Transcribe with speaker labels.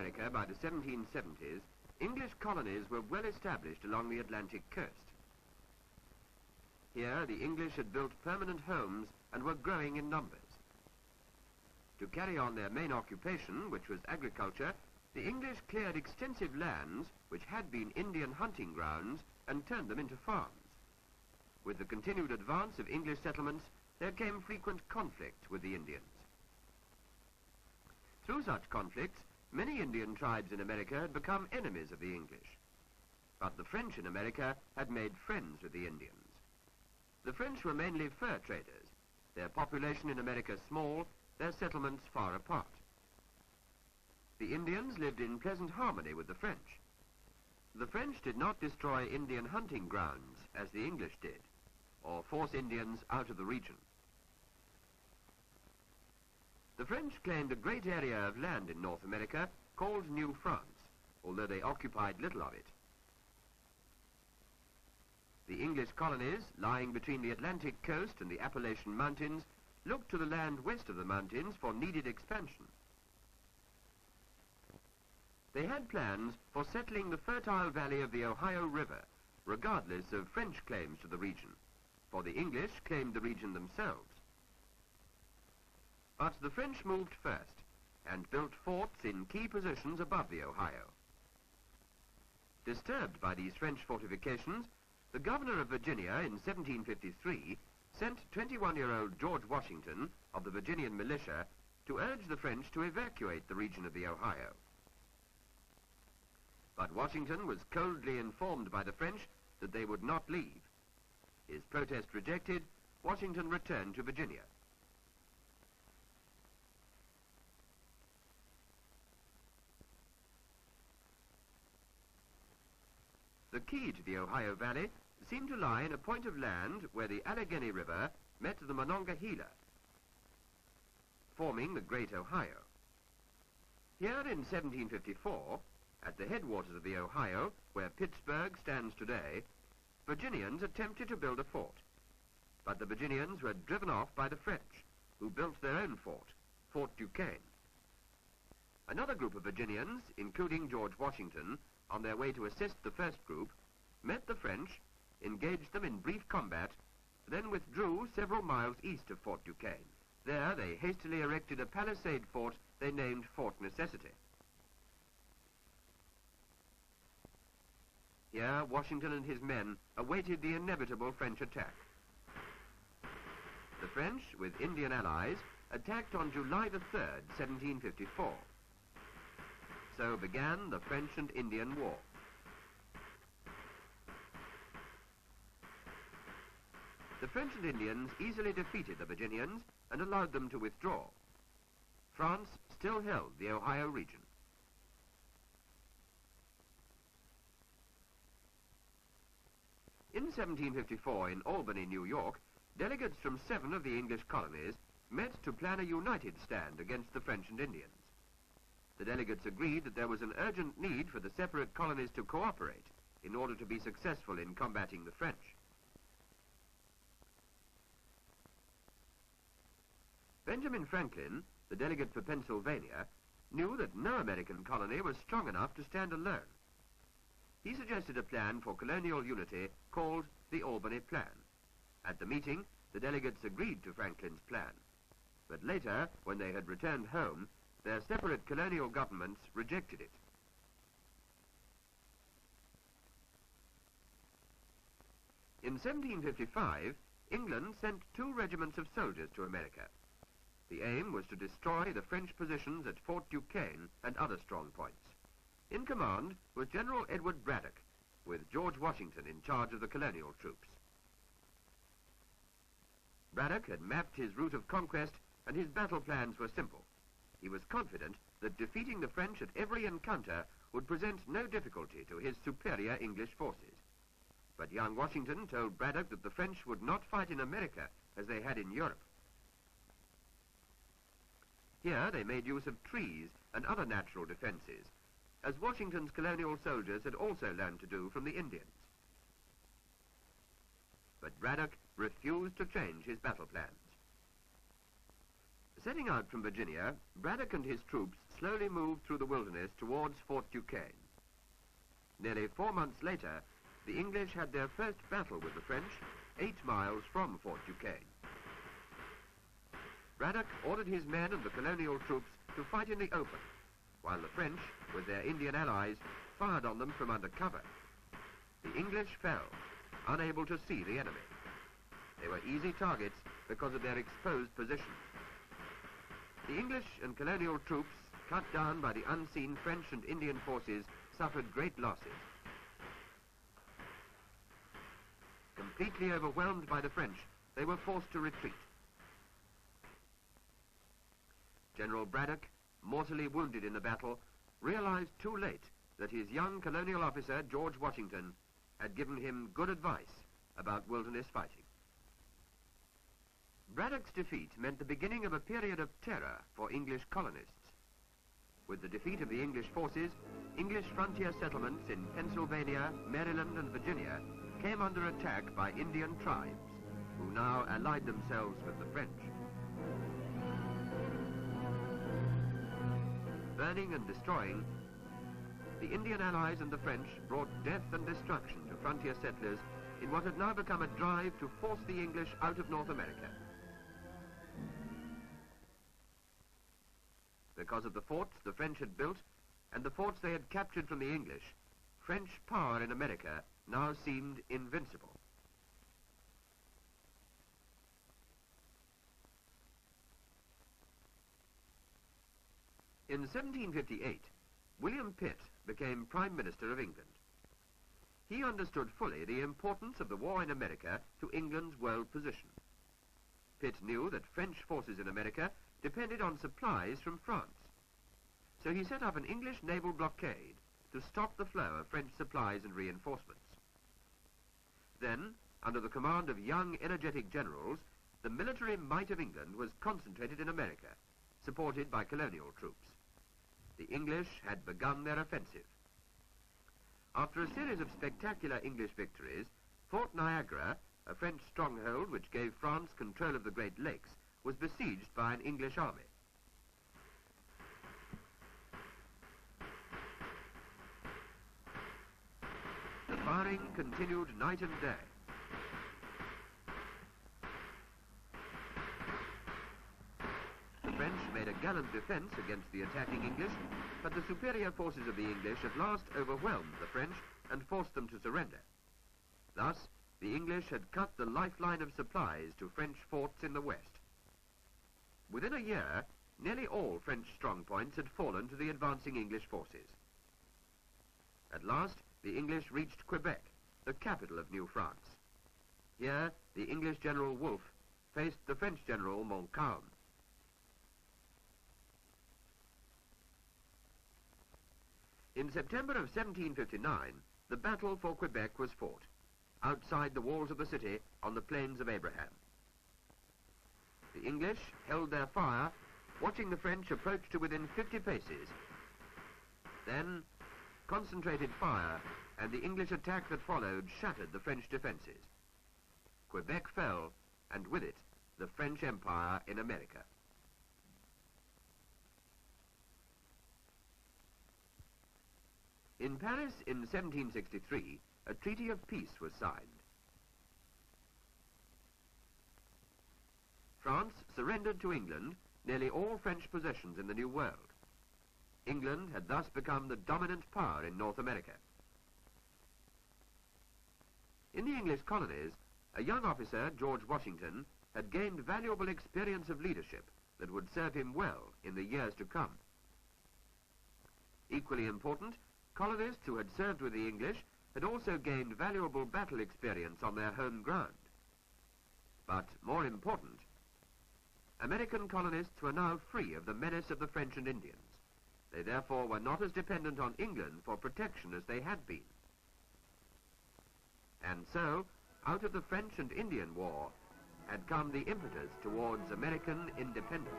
Speaker 1: America by the 1770s, English colonies were well established along the Atlantic coast. Here, the English had built permanent homes and were growing in numbers. To carry on their main occupation, which was agriculture, the English cleared extensive lands which had been Indian hunting grounds and turned them into farms. With the continued advance of English settlements, there came frequent conflict with the Indians. Through such conflicts, many Indian tribes in America had become enemies of the English. But the French in America had made friends with the Indians. The French were mainly fur traders, their population in America small, their settlements far apart. The Indians lived in pleasant harmony with the French. The French did not destroy Indian hunting grounds, as the English did, or force Indians out of the region. The French claimed a great area of land in North America called New France, although they occupied little of it. The English colonies, lying between the Atlantic coast and the Appalachian Mountains, looked to the land west of the mountains for needed expansion. They had plans for settling the fertile valley of the Ohio River, regardless of French claims to the region, for the English claimed the region themselves. But the French moved first and built forts in key positions above the Ohio. Disturbed by these French fortifications, the governor of Virginia in 1753 sent 21-year-old George Washington of the Virginian militia to urge the French to evacuate the region of the Ohio. But Washington was coldly informed by the French that they would not leave. His protest rejected, Washington returned to Virginia. The key to the Ohio Valley seemed to lie in a point of land where the Allegheny River met the Monongahela, forming the Great Ohio. Here in 1754, at the headwaters of the Ohio, where Pittsburgh stands today, Virginians attempted to build a fort. But the Virginians were driven off by the French, who built their own fort, Fort Duquesne. Another group of Virginians, including George Washington, on their way to assist the first group, met the French, engaged them in brief combat, then withdrew several miles east of Fort Duquesne. There they hastily erected a palisade fort they named Fort Necessity. Here Washington and his men awaited the inevitable French attack. The French, with Indian allies, attacked on July the 3rd, 1754. So began the French and Indian War. The French and Indians easily defeated the Virginians and allowed them to withdraw. France still held the Ohio region. In 1754 in Albany, New York, delegates from 7 of the English colonies met to plan a united stand against the French and Indians. The delegates agreed that there was an urgent need for the separate colonies to cooperate in order to be successful in combating the French. Benjamin Franklin, the delegate for Pennsylvania, knew that no American colony was strong enough to stand alone. He suggested a plan for colonial unity called the Albany Plan. At the meeting, the delegates agreed to Franklin's plan. But later, when they had returned home, their separate colonial governments rejected it. In 1755, England sent 2 regiments of soldiers to America. The aim was to destroy the French positions at Fort Duquesne and other strong points. In command was General Edward Braddock, with George Washington in charge of the colonial troops. Braddock had mapped his route of conquest, and his battle plans were simple. He was confident that defeating the French at every encounter would present no difficulty to his superior English forces. But young Washington told Braddock that the French would not fight in America as they had in Europe. Here they made use of trees and other natural defenses, as Washington's colonial soldiers had also learned to do from the Indians. But Braddock refused to change his battle plans. Setting out from Virginia, Braddock and his troops slowly moved through the wilderness towards Fort Duquesne. Nearly 4 months later, the English had their first battle with the French 8 miles from Fort Duquesne. Braddock ordered his men and the colonial troops to fight in the open, while the French, with their Indian allies, fired on them from under cover. The English fell, unable to see the enemy. They were easy targets because of their exposed position. The English and colonial troops, cut down by the unseen French and Indian forces, suffered great losses. Completely overwhelmed by the French, they were forced to retreat. General Braddock, mortally wounded in the battle, realized too late that his young colonial officer, George Washington, had given him good advice about wilderness fighting. Braddock's defeat meant the beginning of a period of terror for English colonists. With the defeat of the English forces, English frontier settlements in Pennsylvania, Maryland, and Virginia came under attack by Indian tribes, who now allied themselves with the French. Burning and destroying, the Indian allies and the French brought death and destruction to frontier settlers in what had now become a drive to force the English out of North America. Because of the forts the French had built and the forts they had captured from the English, French power in America now seemed invincible. In 1758, William Pitt became Prime Minister of England. He understood fully the importance of the war in America to England's world position. Pitt knew that French forces in America depended on supplies from France. So he set up an English naval blockade to stop the flow of French supplies and reinforcements. Then, under the command of young, energetic generals, the military might of England was concentrated in America, supported by colonial troops. The English had begun their offensive. After a series of spectacular English victories, Fort Niagara, a French stronghold which gave France control of the Great Lakes, was besieged by an English army. The firing continued night and day. The French made a gallant defense against the attacking English, but the superior forces of the English at last overwhelmed the French and forced them to surrender. Thus, the English had cut the lifeline of supplies to French forts in the west. Within a year, nearly all French strongpoints had fallen to the advancing English forces. At last, the English reached Quebec, the capital of New France. Here, the English General Wolfe faced the French General Montcalm. In September of 1759, the battle for Quebec was fought, outside the walls of the city on the Plains of Abraham. The English held their fire, watching the French approach to within 50 paces. Then, concentrated fire and the English attack that followed shattered the French defenses. Quebec fell, and with it, the French Empire in America. In Paris in 1763, a treaty of peace was signed. France surrendered to England nearly all French possessions in the New World. England had thus become the dominant power in North America. In the English colonies, a young officer, George Washington, had gained valuable experience of leadership that would serve him well in the years to come. Equally important, colonists who had served with the English had also gained valuable battle experience on their home ground. But more important, American colonists were now free of the menace of the French and Indians. They therefore were not as dependent on England for protection as they had been. And so, out of the French and Indian War had come the impetus towards American independence.